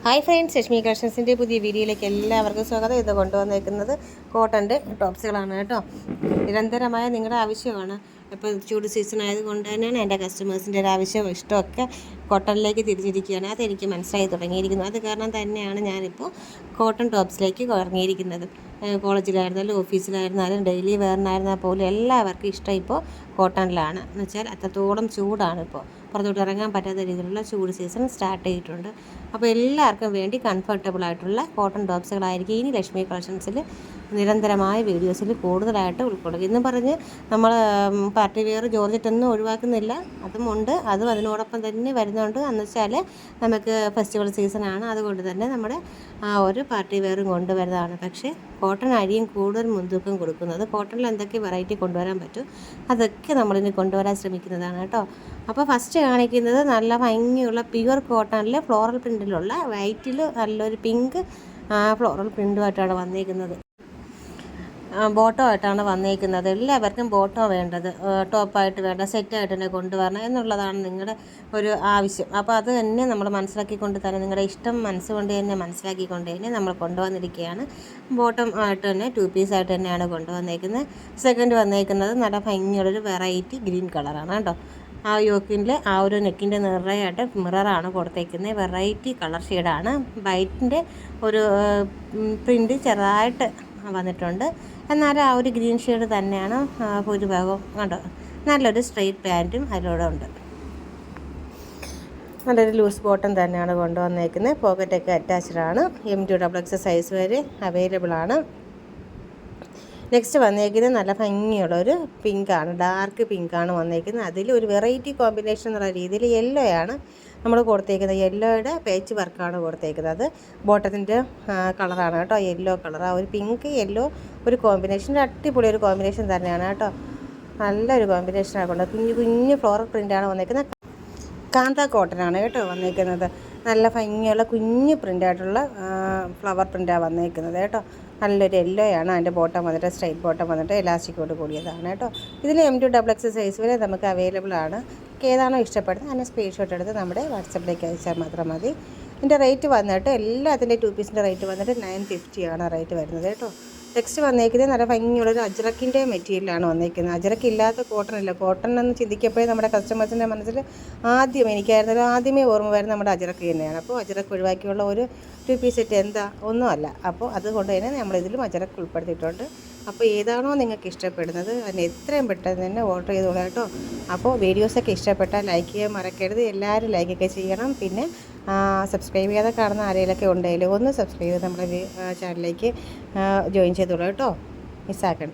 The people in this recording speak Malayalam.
ഹായ് ഫ്രണ്ട്സ്, ലക്ഷ്മി കളക്ഷൻസിൻ്റെ പുതിയ വീഡിയോയിലേക്ക് എല്ലാവർക്കും സ്വാഗതം. ഇത് കൊണ്ടുവന്നേക്കുന്നത് കോട്ടൻ്റെ ടോപ്സുകളാണ് കേട്ടോ. നിരന്തരമായ നിങ്ങളുടെ ആവശ്യമാണ്. ഇപ്പോൾ ചൂട് സീസൺ ആയതുകൊണ്ട് തന്നെയാണ് എൻ്റെ കസ്റ്റമേഴ്സിൻ്റെ ഒരു ആവശ്യവും ഇഷ്ടമൊക്കെ കോട്ടണിലേക്ക് തിരിച്ചിരിക്കുകയാണ്. അതെനിക്ക് മനസ്സിലായി തുടങ്ങിയിരിക്കുന്നു. അത് കാരണം തന്നെയാണ് ഞാനിപ്പോൾ കോട്ടൺ ടോപ്സിലേക്ക് ഇറങ്ങിയിരിക്കുന്നത്. കോളേജിലായിരുന്നാലും ഓഫീസിലായിരുന്നാലും ഡെയിലി വെയറിനായിരുന്നാൽ പോലും എല്ലാവർക്കും ഇഷ്ടം ഇപ്പോൾ കോട്ടണിലാണ്. എന്ന് വെച്ചാൽ അത്രത്തോളം ചൂടാണ്. ഇപ്പോൾ പുറത്തോട്ട് ഇറങ്ങാൻ പറ്റാത്ത രീതിയിലുള്ള ചൂട് സീസൺ സ്റ്റാർട്ട് ചെയ്തിട്ടുണ്ട്. അപ്പോൾ എല്ലാവർക്കും വേണ്ടി കംഫർട്ടബിൾ ആയിട്ടുള്ള കോട്ടൺ ടോപ്സുകളായിരിക്കും ഇനി ലക്ഷ്മി കളക്ഷൻസിൽ നിരന്തരമായ വീഡിയോസിൽ കൂടുതലായിട്ട് ഉൾക്കൊള്ളുക എന്ന് പറഞ്ഞ് നമ്മൾ പാർട്ടി വെയർ ജോർജറ്റൊന്നും ഒഴിവാക്കുന്നില്ല. അതുമുണ്ട്, അതും അതിനോടൊപ്പം തന്നെ വരുന്നുണ്ട്. എന്ന് വെച്ചാൽ നമുക്ക് ഫെസ്റ്റിവൽ സീസണാണ്, അതുകൊണ്ട് തന്നെ നമ്മുടെ ആ ഒരു പാർട്ടി വെയറും കൊണ്ടുവരുന്നതാണ്. പക്ഷേ കോട്ടൺ ആയിരിക്കും കൂടുതൽ മുൻതൂക്കം കൊടുക്കുന്നത്. കോട്ടണിൽ എന്തൊക്കെ വെറൈറ്റി കൊണ്ടുവരാൻ പറ്റും അതൊക്കെ നമ്മളിനി കൊണ്ടുവരാൻ ശ്രമിക്കുന്നതാണ് കേട്ടോ. അപ്പോൾ ഫസ്റ്റ് കാണിക്കുന്നത് നല്ല ഭംഗിയുള്ള പ്യുവർ കോട്ടണിൽ ഫ്ലോറൽ പ്രിൻറ്റിലുള്ള വൈറ്റിൽ നല്ലൊരു പിങ്ക് ഫ്ലോറൽ പ്രിൻറ്റുമായിട്ടാണ് വന്നിരിക്കുന്നത്. ബോട്ടോ ആയിട്ടാണ് വന്നിരിക്കുന്നത്. എല്ലാവർക്കും ബോട്ടോ വേണ്ടത്, ടോപ്പായിട്ട് വേണ്ട, സെറ്റായിട്ട് തന്നെ കൊണ്ടുവരണം എന്നുള്ളതാണ് നിങ്ങളുടെ ഒരു ആവശ്യം. അപ്പോൾ അത് തന്നെ നമ്മൾ മനസ്സിലാക്കിക്കൊണ്ട് തന്നെ നിങ്ങളുടെ ഇഷ്ടം മനസ്സുകൊണ്ട് തന്നെ മനസ്സിലാക്കിക്കൊണ്ട് തന്നെ നമ്മൾ കൊണ്ടുവന്നിരിക്കുകയാണ്. ബോട്ടം ആയിട്ട് തന്നെ 2 പീസായിട്ട് തന്നെയാണ് കൊണ്ടുവന്നിരിക്കുന്നത്. സെക്കൻഡ് വന്നിരിക്കുന്നത് നല്ല ഭംഗിയുള്ളൊരു വെറൈറ്റി ഗ്രീൻ കളറാണ് കേട്ടോ. ആ യോക്കിൻ്റെ ആ ഒരു നെക്കിൻ്റെ നിറയായിട്ട് മിററാണ് കൊടുത്തേക്കുന്നത്. വെറൈറ്റി കളർ ഷെയ്ഡാണ്. വൈറ്റിൻ്റെ ഒരു പ്രിൻറ്റ് ചെറുതായിട്ട് വന്നിട്ടുണ്ട്. എന്നാൽ ആ ഒരു ഗ്രീൻ ഷെയ്ഡ് തന്നെയാണ് ഭൂരിഭാഗം കണ്ടോ. നല്ലൊരു സ്ട്രെയിറ്റ് പാൻറ്റും അതിലൂടെ ഉണ്ട്. നല്ലൊരു ലൂസ് ബോട്ടം തന്നെയാണ് കൊണ്ടുവന്നേക്കുന്നത്. പോക്കറ്റൊക്കെ അറ്റാച്ച്ഡാണ്. M2XX സൈസ് വരെ അവൈലബിൾ ആണ്. നെക്സ്റ്റ് വന്നേക്കുന്നത് നല്ല ഭംഗിയുള്ളൊരു പിങ്കാണ്, ഡാർക്ക് പിങ്കാണ് വന്നേക്കുന്നത്. അതിൽ ഒരു വെറൈറ്റി കോമ്പിനേഷൻ എന്നുള്ള രീതിയിൽ യെല്ലോ ആണ് നമ്മൾ കൊടുത്തേക്കുന്നത്. യെല്ലോയുടെ പേച്ച് വർക്കാണ് കൊടുത്തേക്കുന്നത്. ബോട്ടത്തിൻ്റെ കളറാണ് കേട്ടോ, യെല്ലോ കളർ. ആ ഒരു പിങ്ക് യെല്ലോ ഒരു കോമ്പിനേഷൻ, അടിപൊളി ഒരു കോമ്പിനേഷൻ തന്നെയാണ് കേട്ടോ. നല്ലൊരു കോമ്പിനേഷനാണ് കൊണ്ട് കുഞ്ഞു കുഞ്ഞു ഫ്ലോറൽ പ്രിൻ്റാണ് വന്നേക്കുന്നത്. കാന്ത കോട്ടനാണ് കേട്ടോ വന്നേക്കുന്നത്. നല്ല ഭംഗിയുള്ള കുഞ്ഞു പ്രിൻ്റായിട്ടുള്ള ഫ്ലവർ പ്രിൻ്റാണ് വന്നേക്കുന്നത് കേട്ടോ. നല്ലൊരു യെല്ലോ ആണ്. അതിൻ്റെ ബോട്ടം വന്നിട്ട് സ്ട്രൈറ്റ് ബോട്ടം വന്നിട്ട് എലാസ്റ്റിക്കോട് കൂടിയതാണ് കേട്ടോ. ഇതിൽ M2XX സൈസ് വരെ നമുക്ക് അവൈലബിൾ ആണ്. ഏതാണോ ഇഷ്ടപ്പെടുന്നത് അതിനെ സ്ക്രീൻഷോട്ട് എടുത്ത് നമ്മുടെ വാട്സപ്പിലേക്ക് അയച്ചാൽ മാത്രം മതി. ഇതിൻ്റെ റേറ്റ് വന്നിട്ട് എല്ലാത്തിൻ്റെ 2 പീസിൻ്റെ റേറ്റ് വന്നിട്ട് 950 ആണ് റേറ്റ് വരുന്നത് കേട്ടോ. നെക്സ്റ്റ് വന്നേക്കുന്നത് നല്ല ഭംഗിയുള്ളൊരു അജ്രക്കിൻ്റെ മെറ്റീരിയലാണ് വന്നേക്കുന്നത്. അജ്രക്ക് ഇല്ലാത്ത കോട്ടൺ ഇല്ല. കോട്ടൺ എന്ന് ചിന്തിക്കപ്പോഴേ നമ്മുടെ കസ്റ്റമേഴ്സിൻ്റെ മനസ്സിൽ എനിക്കായിരുന്നാലും ആദ്യമേ ഓർമ്മ വരുന്നത് നമ്മുടെ അജ്രക്ക് തന്നെയാണ്. അപ്പോൾ അജ്രക്ക് ഒഴിവാക്കിയുള്ള ഒരു 2 പീസ് സെറ്റ് എന്താ ഒന്നുമല്ല. അപ്പോൾ അതുകൊണ്ട് തന്നെ നമ്മളിതിലും അജ്രക്ക് ഉൾപ്പെടുത്തിയിട്ടുണ്ട്. അപ്പോൾ ഏതാണോ നിങ്ങൾക്ക് ഇഷ്ടപ്പെടുന്നത് അതിന് എത്രയും പെട്ടെന്ന് തന്നെ ഓർഡർ ചെയ്തോളൂ കേട്ടോ. അപ്പോൾ വീഡിയോസൊക്കെ ഇഷ്ടപ്പെട്ടാൽ ലൈക്ക് ചെയ്യാൻ മറക്കരുത്. എല്ലാവരും ലൈക്കൊക്കെ ചെയ്യണം. പിന്നെ സബ്സ്ക്രൈബ് ചെയ്യാതെ കാണുന്ന ആരെങ്കിലൊക്കെ ഉണ്ടെങ്കിൽ ഒന്ന് സബ്സ്ക്രൈബ് ചെയ്ത് നമ്മുടെ ചാനലിലേക്ക് ജോയിൻ ചെയ്തോളൂ കേട്ടോ. മിസ്സാക്കണ്ട.